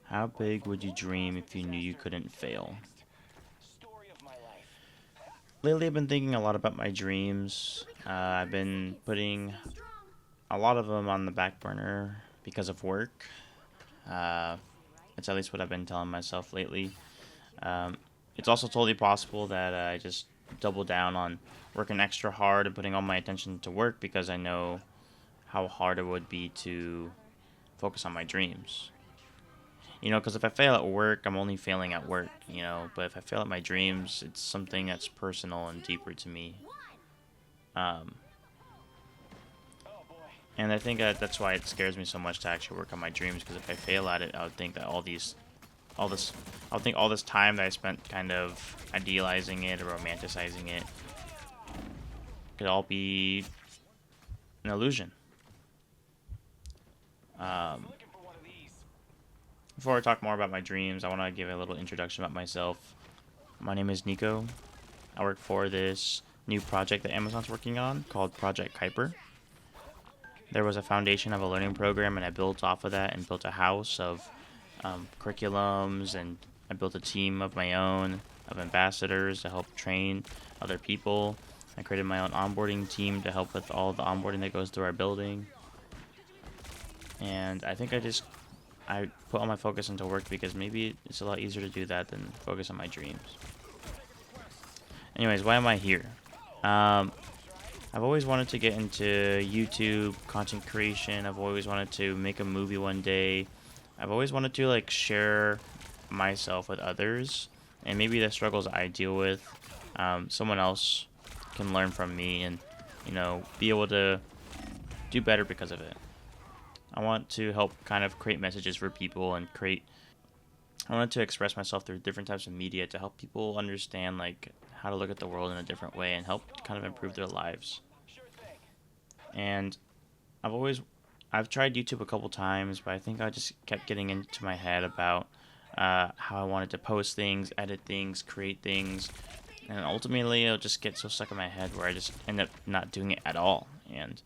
How big would you dream if you knew you couldn't fail? Lately, I've been thinking a lot about my dreams. I've been putting a lot of them on the back burner because of work. Uh, it's at least what I've been telling myself lately. Um, it's also totally possible that I just double down on working extra hard and putting all my attention to work because I know how hard it would be to focus on my dreams. Because if I fail at work, I'm only failing at work, but if I fail at my dreams, it's something that's personal and deeper to me. Um, and I think that's why it scares me so much to actually work on my dreams, because if I fail at it, I would think that I would think all this time that I spent kind of idealizing it or romanticizing it could all be an illusion. Um, Before I talk more about my dreams, I want to give a little introduction about myself. My name is Nico. I work for this new project that Amazon's working on called Project Kuiper. There was a foundation of a learning program, and I built off of that and built a house of curriculums, and I built a team of my own of ambassadors to help train other people. I created my own onboarding team to help with all the onboarding that goes through our building. And I think I put all my focus into work because maybe it's a lot easier to do that than focus on my dreams. Anyways, why am I here? I've always wanted to get into YouTube content creation. I've always wanted to make a movie one day. I've always wanted to share myself with others, and maybe the struggles I deal with, someone else can learn from me and be able to do better because of it. I want to help kind of create messages for people and I wanted to express myself through different types of media to help people understand how to look at the world in a different way and help kind of improve their lives. And I've tried YouTube a couple times, but I think I just kept getting into my head about how I wanted to post things, edit things, create things, and ultimately it'll just get so stuck in my head where I just end up not doing it at all. And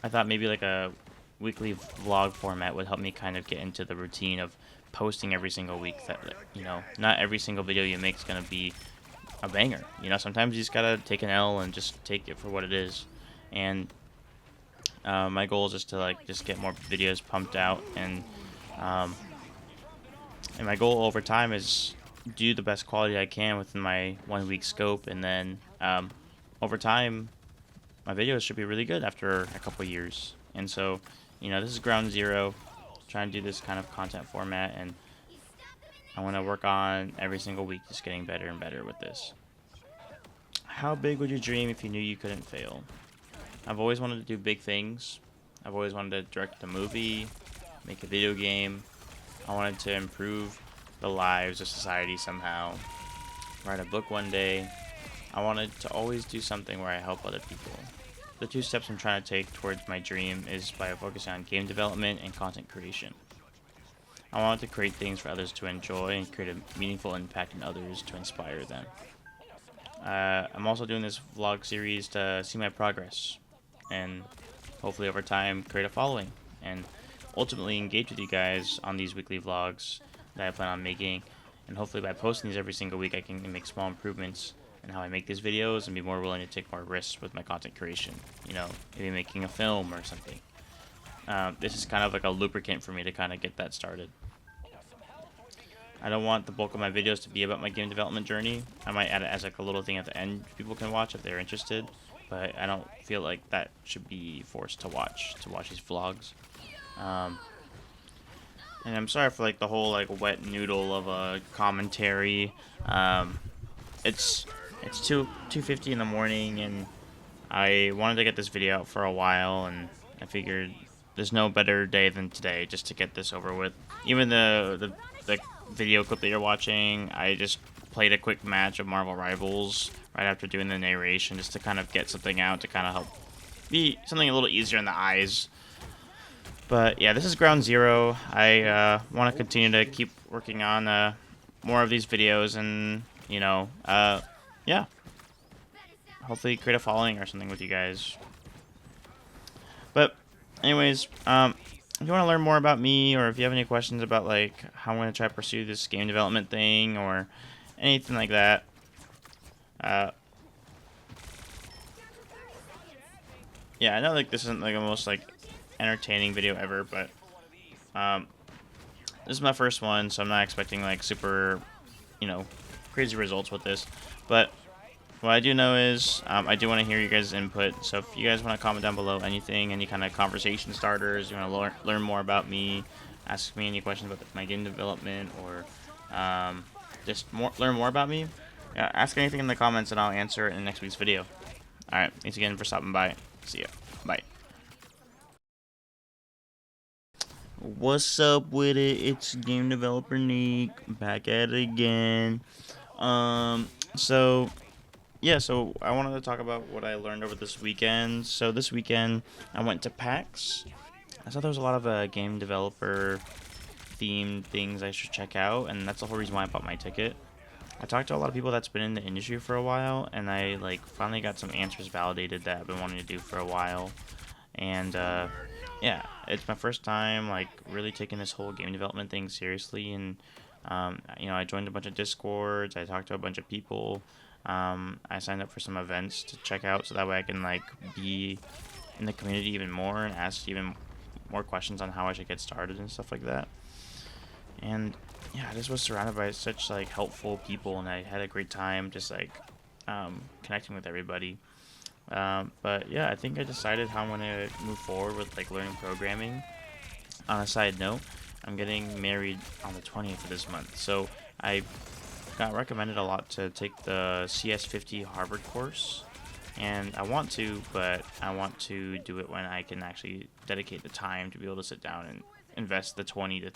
I thought maybe a weekly vlog format would help me kind of get into the routine of posting every single week. That not every single video you make is gonna be a banger. Sometimes you just gotta take an L and just take it for what it is. And my goal is just to just get more videos pumped out, um, and my goal over time is do the best quality I can within my 1 week scope, and then over time my videos should be really good after a couple years. And so this is ground zero, trying to do this kind of content format, and I want to work on every single week just getting better and better with this. How big would you dream if you knew you couldn't fail? I've always wanted to do big things. I've always wanted to direct a movie, make a video game. I wanted to improve the lives of society somehow, write a book one day. I wanted to always do something where I help other people. The two steps I'm trying to take towards my dream is by focusing on game development and content creation. I wanted to create things for others to enjoy and create a meaningful impact in others to inspire them. I'm also doing this vlog series to see my progress and hopefully over time create a following and ultimately engage with you guys on these weekly vlogs that I plan on making. And hopefully by posting these every single week I can make small improvements in how I make these videos and be more willing to take more risks with my content creation. Maybe making a film or something. This is kind of like a lubricant for me to kind of get that started. I don't want the bulk of my videos to be about my game development journey. I might add it as a little thing at the end people can watch if they're interested, but I don't feel like that should be forced to watch these vlogs. And I'm sorry for the whole wet noodle of a commentary. It's 2:50 in the morning, and I wanted to get this video out for a while, and I figured there's no better day than today just to get this over with. Even the video clip that you're watching, I just played a quick match of Marvel Rivals right after doing the narration just to kind of get something out to kind of help be something a little easier in the eyes. But yeah, this is ground zero. I want to continue to keep working on more of these videos and yeah, hopefully create a following or something with you guys. But anyways, if you want to learn more about me, or if you have any questions about like how I'm going to try to pursue this game development thing or anything like that, yeah, I know like this isn't like the most like entertaining video ever, but this is my first one, so I'm not expecting like super, you know, crazy results with this. But what I do know is I do want to hear you guys' input. So if you guys want to comment down below anything, any kind of conversation starters, you want to learn more about me, ask me any questions about my game development, or just learn more about me, ask anything in the comments and I'll answer it in next week's video. Alright, thanks again for stopping by. See ya. Bye. What's up with it? It's game developer Nick back at it again. So yeah, so I wanted to talk about what I learned over this weekend. So this weekend I went to PAX. I saw there was a lot of game developer themed things I should check out, and that's the whole reason why I bought my ticket. I talked to a lot of people that's been in the industry for a while, and I like finally got some answers validated that I've been wanting to do for a while. And yeah, it's my first time like really taking this whole game development thing seriously, and you know, I joined a bunch of Discords, I talked to a bunch of people, I signed up for some events to check out so that way I can like be in the community even more and ask even more questions on how I should get started and stuff like that. And yeah, I just was surrounded by such like helpful people, and I had a great time just like connecting with everybody. But yeah, I think I decided how I'm gonna move forward with like learning programming. On a side note, I'm getting married on the 20th of this month, so I got recommended a lot to take the CS50 Harvard course, and I want to, but I want to do it when I can actually dedicate the time to be able to sit down and invest the 20 to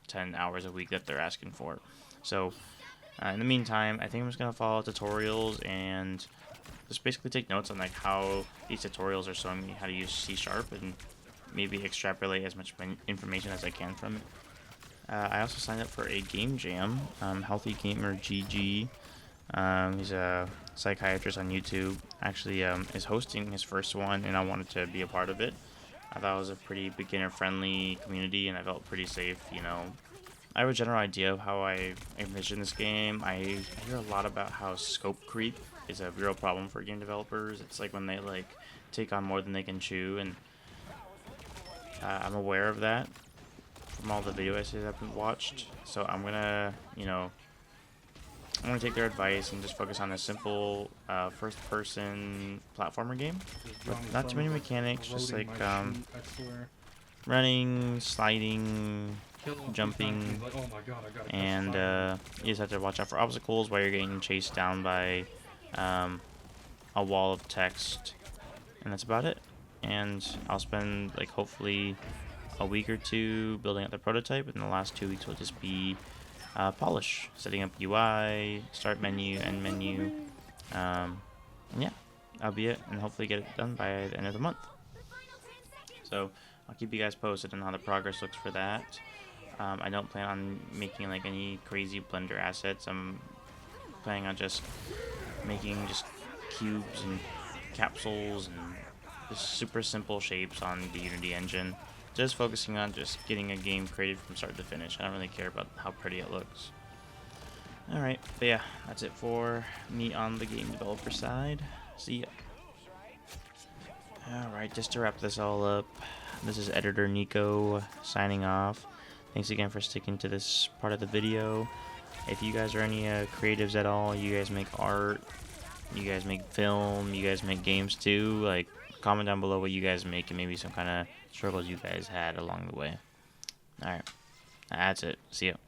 10 hours a week that they're asking for. So in the meantime, I think I'm just gonna follow tutorials and just basically take notes on like how these tutorials are showing me how to use C# and maybe extrapolate as much information as I can from it. I also signed up for a game jam. Healthy Gamer GG, he's a psychiatrist on YouTube, actually is hosting his first one, and I wanted to be a part of it. I thought it was a pretty beginner-friendly community, and I felt pretty safe, you know. I have a general idea of how I envision this game. I hear a lot about how scope creep is a real problem for game developers. It's like when they like take on more than they can chew, and I'm aware of that from all the video essays I've watched. So I'm gonna, you know, I'm gonna take their advice and just focus on a simple first-person platformer game with not too many mechanics, just like running, sliding, jumping, and you just have to watch out for obstacles while you're getting chased down by a wall of text, and that's about it. And I'll spend like hopefully a week or two building out the prototype, and the last 2 weeks will just be polish, setting up UI, start menu, end menu, and yeah, that'll be it, and hopefully get it done by the end of the month. So I'll keep you guys posted on how the progress looks for that. I don't plan on making like any crazy Blender assets. I'm planning on just making just cubes and capsules and just super simple shapes on the Unity engine. Just focusing on just getting a game created from start to finish. I don't really care about how pretty it looks. Alright, but yeah, that's it for me on the game developer side. See ya. Alright, just to wrap this all up, this is Editor Nico signing off. Thanks again for sticking to this part of the video. If you guys are any creatives at all, you guys make art, you guys make film, you guys make games too, like comment down below what you guys make and maybe some kind of struggles you guys had along the way. Alright, that's it. See ya.